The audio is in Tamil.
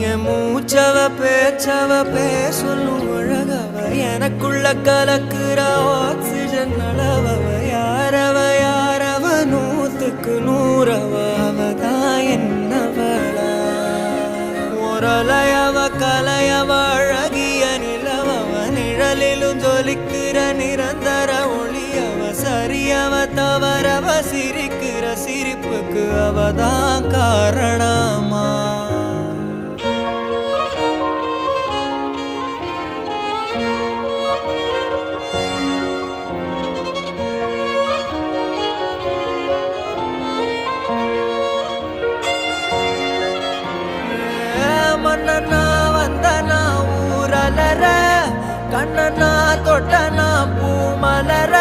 என் மூச்சவ பேச்சவ பேசலும் அழகவ எனக்குள்ள கலக்குற ஆக்சிஜன் அளவவ யாரவ நூத்துக்கு நூறவ அவதான் என்னவளா முரலையவ கலையவ அழகிய நிலவவ நிழலிலும் ஜொலிக்கிற நிரந்தர ஒளியவ சரியவ தவறவ சிரிக்கிற சிரிப்புக்கு அவதான் காரணமா மன்னனா வந்தனா ஊரலர கண்ணனா தொட்டனா பூ மலர